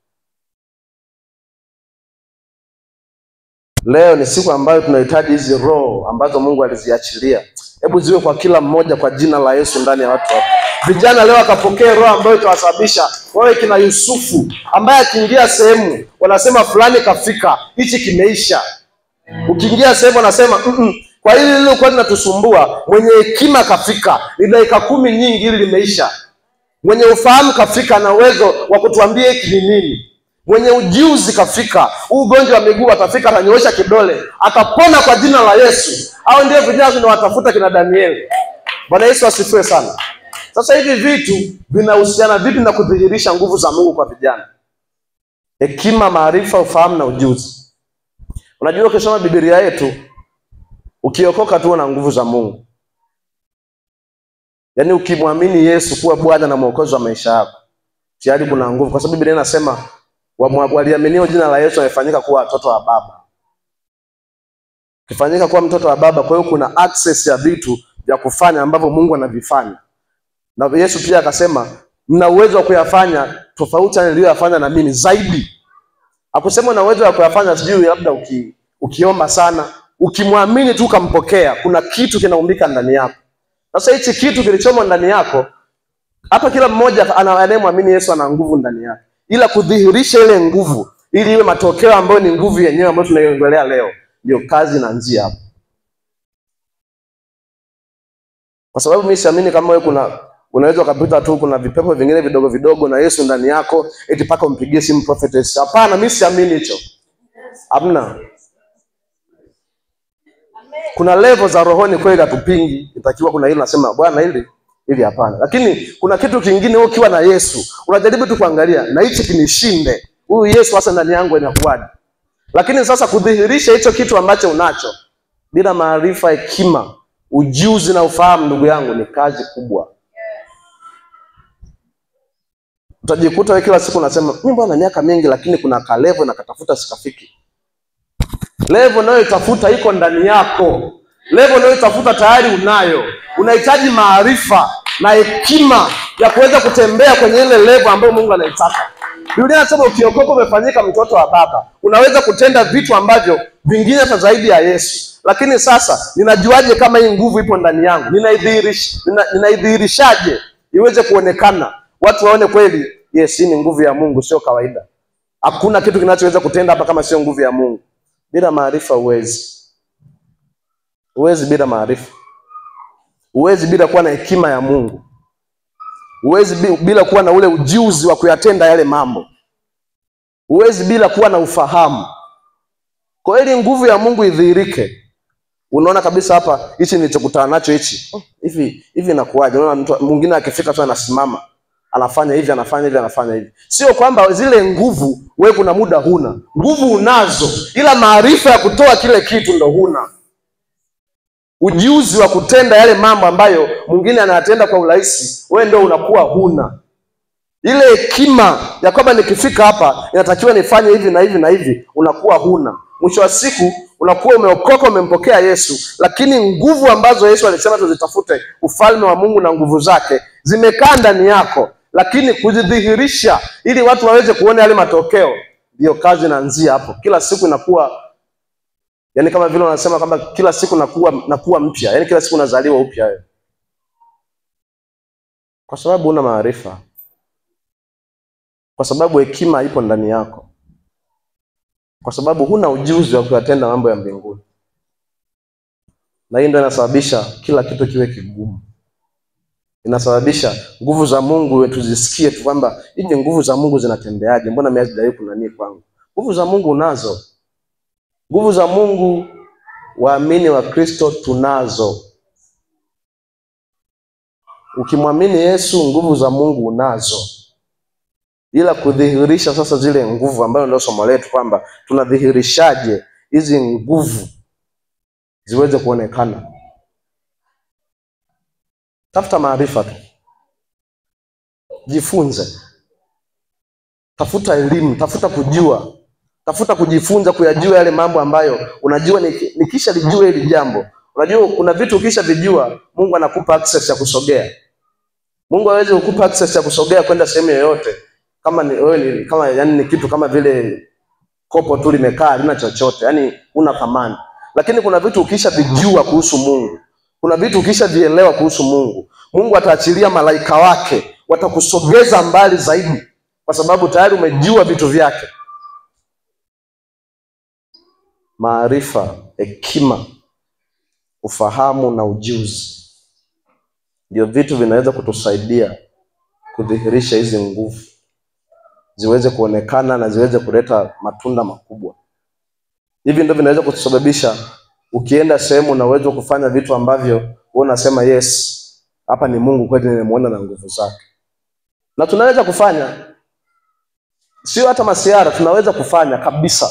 Leo ni siku ambayo tunahitaji hizi roho ambazo Mungu aliziachilia. Hebu ziwe kwa kila mmoja kwa jina la Yesu ndani ya watu hapa. Vijana leo akapokea roho ambayo itawasababisha wawe kina Yusufu, ambaye akiingia sehemu wanasema fulani kafika, hichi kimeisha. Ukiingia sehemu wanasema kwa hili lilikuwa linatusumbua, mwenye hekima kafika, ni dakika 10 nyingi hili limeisha. Mwenye ufahamu kafika na uwezo wa kutuambia hiki ni nini. Mwenye ujuzi kafika, huu ugonjwa wa miguu atafika, atanyoosha kidole, atapona kwa jina la Yesu. Hao ndio vijana tunawatafuta kina Danieli. Bwana Yesu asifiwe sana. Sasa hivi vitu vinahusiana vipi na kudhihirisha nguvu za Mungu kwa vijana? Hekima, maarifa, ufahamu na ujuzi. Unajua ukisoma Biblia yetu, ukiokoka tu na nguvu za Mungu. Yaani ukimwamini Yesu kuwa Bwana na Mwokozi wa maisha yako, tayari kuna nguvu, kwa sababu Biblia inasema waliaminio jina la Yesu wamefanyika kuwa watoto wa Baba. Kifanyika kuwa mtoto wa Baba, kwa hiyo kuna access ya vitu vya kufanya ambavyo Mungu anavifanya. Na Yesu pia akasema mna uwezo wa kuyafanya tofauti na niliyofanya na mimi zaidi. Akusema una uwezo wa kuyafanya sijui labda ukiomba sana, ukimwamini tu kampokea, kuna kitu kinaumbika ndani yako. Sasa hichi kitu kilichomo ndani yako, hapa kila mmoja anayemwamini Yesu ana nguvu ndani yake. Ila kudhihirisha ile nguvu ili iwe matokeo ambayo ni nguvu yenyewe ambayo tunaiongelea leo, ndio kazi inaanzia hapo. Kwa sababu mimi siamini kama wewe unaweza kupita tu kuna vipepo vingine vidogo vidogo na Yesu ndani yako eti paka umpigie simu prophetess. Hapana, mimi siamini hicho. Hamna. Kuna level za rohoni kweli hatupingi, itakiwa kuna hilo nasema Bwana hili hapana. Lakini kuna kitu kingine wewe ukiwa na Yesu, unajaribu tu kuangalia na hichi kinishinde. Huyu Yesu hasa ndani yangu inakuwaje? Lakini sasa kudhihirisha hicho kitu ambacho unacho bila maarifa, hekima, ujuzi na ufahamu, ndugu yangu, ni kazi kubwa. Utajikuta wewe kila siku unasema mimi bwana miaka mingi, lakini kuna ka level na katafuta sikafiki. Level nayo itafuta iko ndani yako. Level nayo itafuta tayari unayo. Unahitaji maarifa na hekima ya kuweza kutembea kwenye ile level ambayo Mungu anaitaka. Biblia inasema ukiokoka umefanyika mtoto wa Baba. Unaweza kutenda vitu ambavyo vingine hata zaidi ya Yesu. Lakini sasa ninajuaje kama hii nguvu ipo ndani yangu? Ninaidhihirishaje iweze kuonekana? Watu waone kweli, yes, hii ni nguvu ya Mungu, sio kawaida. Hakuna kitu kinachoweza kutenda hapa kama sio nguvu ya Mungu. Bila maarifa huwezi. Huwezi bila maarifa. Huwezi bila kuwa na hekima ya Mungu. Huwezi bila kuwa na ule ujuzi wa kuyatenda yale mambo. Huwezi bila kuwa na ufahamu. Kwa ili nguvu ya Mungu idhihirike, unaona kabisa hapa hichi nilichokutana nacho hichi. Hivi inakuaje? Unaona mtu mwingine akifika tu anasimama, anafanya hivi, anafanya hivi, anafanya hivi. Sio kwamba zile nguvu wewe kuna muda huna. Nguvu unazo, ila maarifa ya kutoa kile kitu ndo huna. Ujuzi wa kutenda yale mambo ambayo mwingine anatenda kwa urahisi, wewe ndio unakuwa huna. Ile hekima ya kwamba nikifika hapa inatakiwa nifanye hivi na hivi na hivi, unakuwa huna. Mwisho wa siku unakuwa umeokoka, umempokea Yesu, lakini nguvu ambazo Yesu alisema tuzitafute, ufalme wa Mungu na nguvu zake, zimekaa ndani yako. Lakini kuzidhihirisha ili watu waweze kuona yale matokeo, ndio kazi inaanzia hapo. Kila siku inakuwa, yani kama vile wanasema kwamba kila siku nakuwa mpya, yani kila siku unazaliwa upya wewe. Kwa sababu una maarifa. Kwa sababu hekima ipo ndani yako. Kwa sababu huna ujuzi wa kuyatenda mambo ya mbinguni. Na hii ndio inasababisha kila kitu kiwe kigumu. inasababisha nguvu za Mungu tuzisikie tu kwamba hivi nguvu za Mungu zinatembeaje, mbona mimi sijai kuna nini kwangu. Nguvu za Mungu unazo. Nguvu za Mungu waamini wa Kristo tunazo. Ukimwamini Yesu, nguvu za Mungu unazo. Ila kudhihirisha sasa zile nguvu ambayo ndio somo letu, kwamba tunadhihirishaje hizi nguvu ziweze kuonekana. Tafuta maarifa tu. Jifunze. Tafuta elimu, tafuta kujua. Tafuta kujifunza kuyajua yale mambo ambayo unajua nikisha lijua hili jambo. Unajua kuna vitu ukisha vijua, Mungu anakupa access ya kusogea. Mungu hawezi kukupa access ya kusogea kwenda sehemu yoyote kama ni wewe kama yani ni kitu kama vile kopo tu limekaa halina chochote, yani una thamani. Lakini kuna vitu ukisha vijua kuhusu Mungu, kuna vitu ukisha vielewa kuhusu Mungu, Mungu ataachilia malaika wake watakusogeza mbali zaidi, kwa sababu tayari umejua vitu vyake. Maarifa, hekima, ufahamu na ujuzi ndio vitu vinaweza kutusaidia kudhihirisha hizi nguvu ziweze kuonekana na ziweze kuleta matunda makubwa. Hivi ndio vinaweza kutusababisha ukienda sehemu na uwezo kufanya vitu ambavyo wewe unasema yes, hapa ni Mungu kweli, nimemuona na nguvu zake. Na tunaweza kufanya, sio hata masiara, tunaweza kufanya kabisa.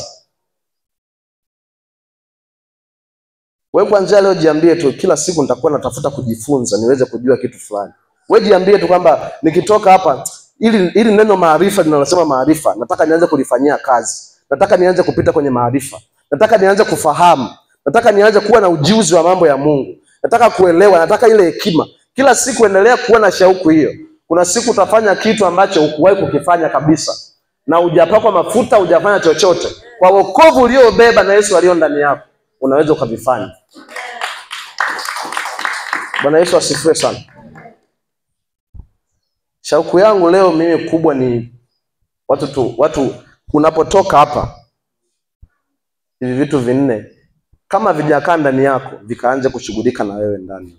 Wewe kuanzia leo jiambie tu, kila siku nitakuwa natafuta kujifunza niweze kujua kitu fulani. Wewe jiambie tu kwamba nikitoka hapa, ili neno maarifa linalosema maarifa, nataka nianze kulifanyia kazi. Nataka nianze kupita kwenye maarifa. Nataka nianze kufahamu. Nataka nianze kuwa na ujuzi wa mambo ya Mungu. Nataka kuelewa, nataka ile hekima. Kila siku endelea kuwa na shauku hiyo. Kuna siku utafanya kitu ambacho hukuwahi kukifanya kabisa. Na hujapakwa mafuta, hujafanya chochote. Kwa wokovu uliobeba na Yesu aliyo ndani yako, unaweza ukavifanya. Bwana Yesu asifiwe sana. Shauku yangu leo mimi kubwa ni watu unapotoka hapa, hivi vitu vinne kama vijakaa ndani yako vikaanze kushughulika na wewe ndani.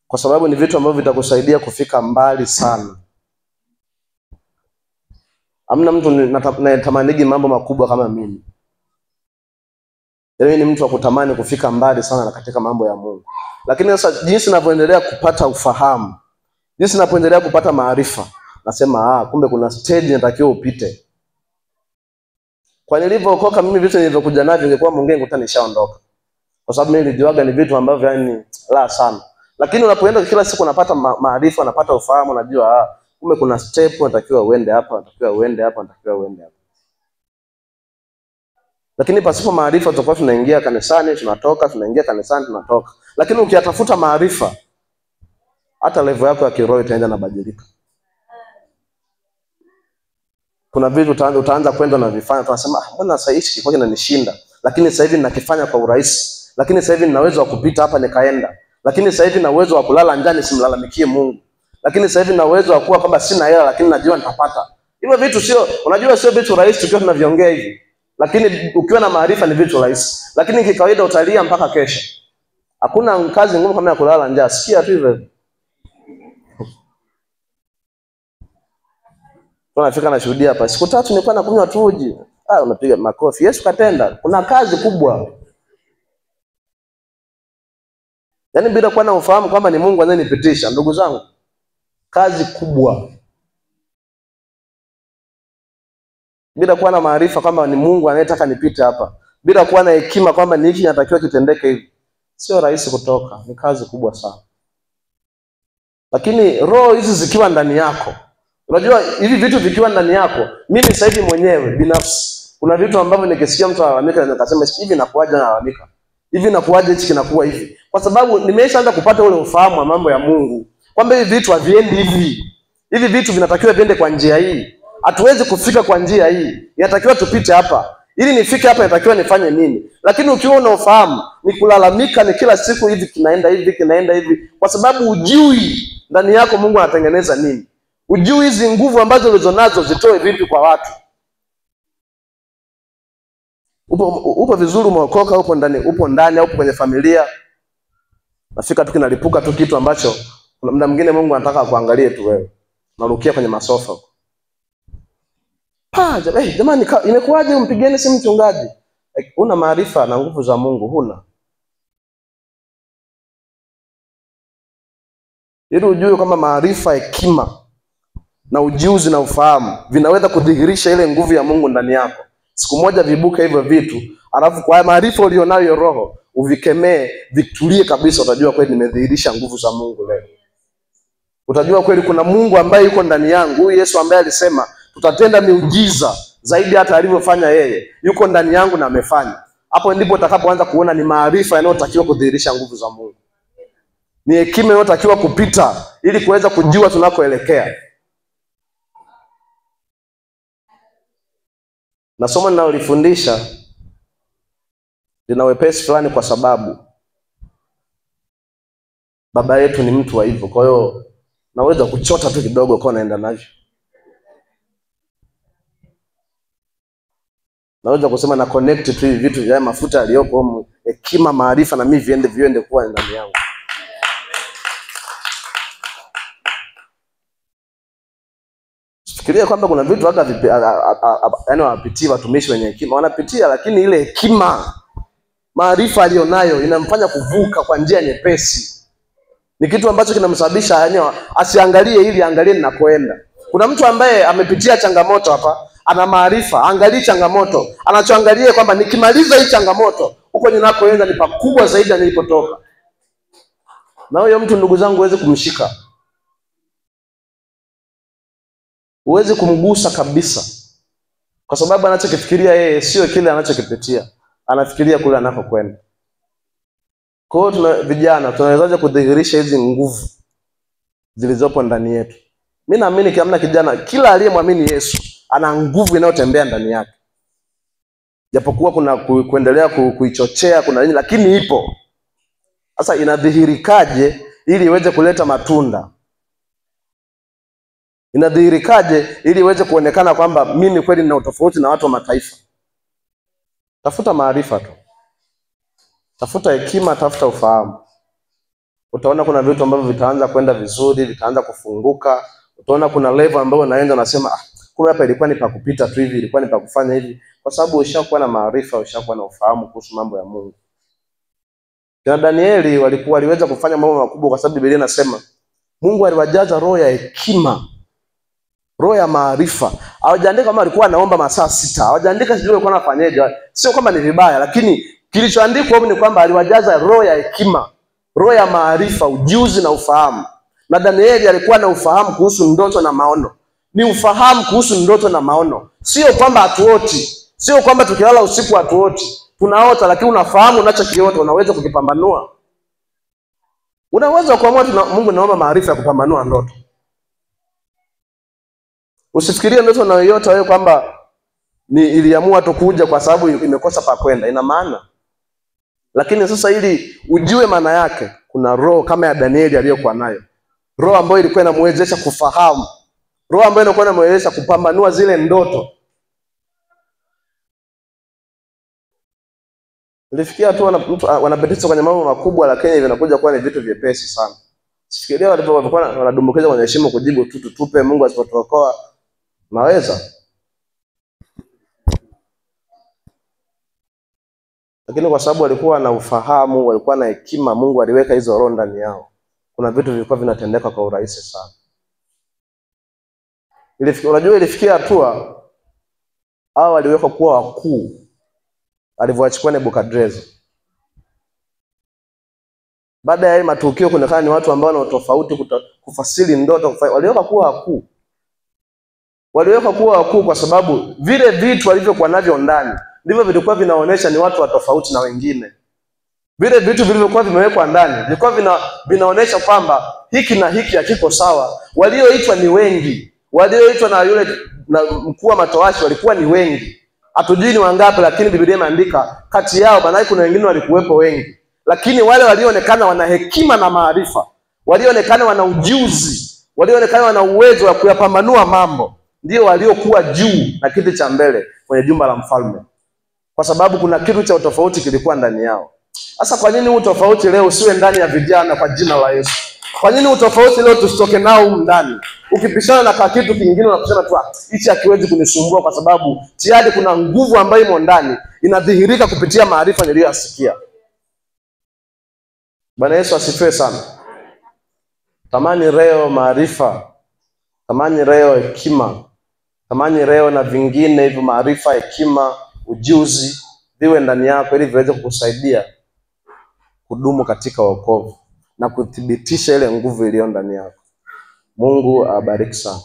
Kwa sababu ni vitu ambavyo vitakusaidia kufika mbali sana. Hamna mtu nayetamanigi mambo makubwa kama mimi. Mimi ni mtu wa kutamani kufika mbali sana katika mambo ya Mungu. Lakini sasa jinsi ninavyoendelea kupata ufahamu, jinsi ninapoendelea kupata maarifa, nasema kumbe kuna stage natakiwa upite. Kwa nilipookoka mimi vitu nilivyokuja navyo ingekuwa Mungu nguta nishaondoka. Kwa sababu mimi nilijuaga ni vitu ambavyo yani la sana. Lakini unapoenda kila siku unapata maarifa, unapata ufahamu, unajua kumbe kuna step unatakiwa uende hapa, unatakiwa uende hapa, unatakiwa uende hapa. Lakini pasipo maarifa tutakuwa tunaingia kanisani, tunatoka, tunaingia kanisani, tunatoka. Lakini ukiyatafuta maarifa, hata level yako ya kiroho itaenda na badilika. Kuna vitu utaanza kwenda na vifanya, tunasema mbona sasa hichi kiko kinanishinda, lakini sasa hivi ninakifanya kwa urahisi. Lakini sasa hivi nina uwezo wa kupita hapa nikaenda. Lakini sasa hivi nina uwezo wa kulala njani simlalamikie Mungu. Lakini sasa hivi nina uwezo wa kuwa kwamba sina hela lakini najua nitapata. Hivyo vitu sio, unajua sio vitu rahisi tukiwa tunaviongea hivi. Lakini ukiwa na maarifa ni vitu rahisi. Lakini kikawaida utalia mpaka kesho. Hakuna kazi ngumu kama ya kulala njaa. Sikia tu hivyo. Tunafika na shuhudia hapa. Siku 3 nilikuwa nakunywa tu uji. Unapiga makofi. Yesu katenda. Kuna kazi kubwa. Yaani bila kuwa na ufahamu kwamba ni Mungu anayenipitisha, ndugu zangu, kazi kubwa. Bila kuwa na maarifa kwamba ni Mungu anayetaka nipite hapa, bila kuwa na hekima kwamba ni hiki kinatakiwa kitendeke hivi, sio rahisi kutoka, ni kazi kubwa sana. Lakini roho hizi zikiwa ndani yako, unajua hivi vitu vikiwa ndani yako, mimi sasa hivi mwenyewe binafsi kuna vitu ambavyo nikisikia mtu analalamika nikasema hivi nakuaje analalamika. Hivi nakuaje hichi kinakuwa hivi? Kwa sababu nimeshaanza kupata ule ufahamu wa mambo ya Mungu. Kwamba hivi vitu haviendi hivi. Hivi vitu vinatakiwa viende kwa njia hii. Hatuwezi kufika kwa njia hii. Inatakiwa tupite hapa. Ili nifike hapa inatakiwa nifanye nini? Lakini ukiwa una ufahamu, ni kulalamika ni kila siku hivi kinaenda hivi kinaenda hivi. Kwa sababu hujui ndani yako Mungu anatengeneza nini. Hujui hizi nguvu ambazo ulizonazo zitoe vipi kwa watu. Upo vizuri, umeokoka, upo ndani, upo kwenye familia. Nafika tu kinalipuka tu kitu ambacho muda mwingine Mungu anataka kuangalie tu wewe. Narukia kwenye masofa. Jamani imekuwaje umpigeni simu mchungaji? Una maarifa na nguvu za Mungu huna. Ili ujue kwamba maarifa, hekima na ujuzi na ufahamu vinaweza kudhihirisha ile nguvu ya Mungu ndani yako. Siku moja vibuke hivyo vitu, alafu kwa maarifa ulionayo roho uvikemee, vitulie kabisa, utajua kweli nimedhihirisha nguvu za Mungu leo. Utajua kweli kuna Mungu ambaye yuko ndani yangu. Huyu Yesu ambaye alisema tutatenda miujiza zaidi hata alivyofanya yeye, yuko ndani yangu na amefanya. Hapo ndipo utakapoanza kuona ni maarifa yanayotakiwa kudhihirisha nguvu za Mungu. Ni hekima inayotakiwa kupita ili kuweza kujua tunakoelekea. Na somo ninalofundisha lina wepesi fulani kwa sababu baba yetu ni mtu wa hivyo. Kwa hiyo naweza kuchota tu kidogo kwa naenda navyo. Naweza kusema na connect tu hivi vitu vya mafuta yaliyopo huko, hekima, maarifa, na mimi viende kuwa ndani yangu. Fikiria kwamba kuna vitu hata yaani wapitia watumishi wenye hekima wanapitia, lakini ile hekima, maarifa alionayo inamfanya kuvuka kwa njia nyepesi. Ni kitu ambacho kinamsababisha yaani asiangalie ili angalie ninakoenda. Kuna mtu ambaye amepitia changamoto hapa, ana maarifa, angalie changamoto, anachoangalia kwamba nikimaliza hii changamoto huko ninakoenda ni pakubwa zaidi ya nilipotoka. Na huyo mtu, ndugu zangu, huwezi kumshika. Huwezi kumgusa kabisa. Kwa sababu anachokifikiria yeye sio kile anachokipitia. Anafikiria kule anakokwenda. Kwa hiyo vijana tunawezaje kudhihirisha hizi nguvu zilizopo ndani yetu? Mimi naamini kila kijana, kila aliyemwamini Yesu ana nguvu inayotembea ndani yake. Japokuwa kuna kuendelea kuichochea, kuna nini, lakini ipo. Sasa inadhihirikaje ili iweze kuleta matunda? Inadhihirikaje ili iweze kuonekana kwamba mimi kweli nina utofauti na watu wa mataifa? Tafuta maarifa tu. Tafuta hekima, tafuta ufahamu. Utaona kuna vitu ambavyo vitaanza kwenda vizuri, vitaanza kufunguka. Utaona kuna level ambayo unaenda unasema kumbe hapa ilikuwa ni pa kupita tu hivi, ilikuwa ni pa kufanya hivi, kwa sababu ushakuwa na maarifa, ushakuwa na ufahamu kuhusu mambo ya Mungu. Na Danieli waliweza kufanya mambo makubwa kwa sababu Biblia inasema Mungu aliwajaza roho ya hekima, roho ya maarifa. Hawajaandika kama alikuwa anaomba masaa 6. Hawajaandika sijui alikuwa anafanyaje. Sio kama ni vibaya, lakini kilichoandikwa hapo ni kwamba aliwajaza roho ya hekima, roho ya maarifa, ujuzi na ufahamu. Na Danieli alikuwa na ufahamu kuhusu ndoto na maono. Ni ufahamu kuhusu ndoto na maono. Sio kwamba hatuoti. Sio kwamba tukilala usiku hatuoti. Tunaota, lakini unafahamu unachokiota, unaweza kukipambanua. Unaweza kuamua Mungu naomba maarifa ya kupambanua ndoto. Usifikirie ndoto unayoiota wewe kwamba ni iliamua tu kuja kwa sababu imekosa pa kwenda. Ina maana. Lakini sasa ili ujue maana yake, kuna roho kama ya Danieli aliyokuwa nayo. Roho ambayo ilikuwa inamwezesha kufahamu. Roho ambayo ilikuwa inamwezesha kupambanua zile ndoto. Nilifikia tu wanapitisha kwenye mambo makubwa, lakini vinakuja kuwa ni vitu vyepesi sana. Sifikiria walipokuwa wanadumbukiza kwenye shimo kujibu tupe Mungu asipotuokoa. Naweza. Lakini kwa sababu walikuwa na ufahamu, walikuwa na hekima, Mungu aliweka hizo roho ndani yao. Kuna vitu vilikuwa vinatendeka kwa urahisi sana. Unajua ilifikia hatua hao waliwekwa kuwa wakuu alivyoachukua Nebukadreza. Baada ya matukio kuonekana ni watu ambao wana tofauti kufasiri ndoto, waliwekwa kuwa wakuu. Waliwekwa kuwa wakuu kwa sababu vile vitu walivyokuwa navyo ndani ndivyo vilikuwa vinaonesha ni watu wa tofauti na wengine. Vile vitu vilivyokuwa vimewekwa ndani vilikuwa vinaonesha kwamba hiki na hiki hakiko sawa. Walioitwa ni wengi. Walioitwa na yule mkuu wa matowashi walikuwa ni wengi. Hatujui ni wangapi, lakini Biblia imeandika kati yao maana kuna wengine walikuwepo wengi. Lakini wale walioonekana wana hekima na maarifa, walioonekana wana ujuzi, walioonekana wana uwezo wa kuyapambanua mambo, ndio waliokuwa juu na kiti cha mbele kwenye jumba la mfalme. Kwa sababu kuna kitu cha utofauti kilikuwa ndani yao. Sasa kwa nini huu tofauti leo usiwe ndani ya vijana kwa jina la Yesu? Kwa nini huu tofauti leo tusitoke nao huko ndani? Ukipishana na kwa kitu kingine unapishana tu, hichi hakiwezi kunisumbua kwa sababu tayari kuna nguvu ambayo imo ndani inadhihirika kupitia maarifa niliyosikia. Bwana Yesu asifiwe sana. Tamani leo maarifa, tamani leo hekima, tamani leo na vingine hivyo, maarifa, hekima, ujuzi viwe ndani yako ili viweze kukusaidia kudumu katika wokovu na kuthibitisha ile nguvu iliyo ndani yako. Mungu awabariki sana.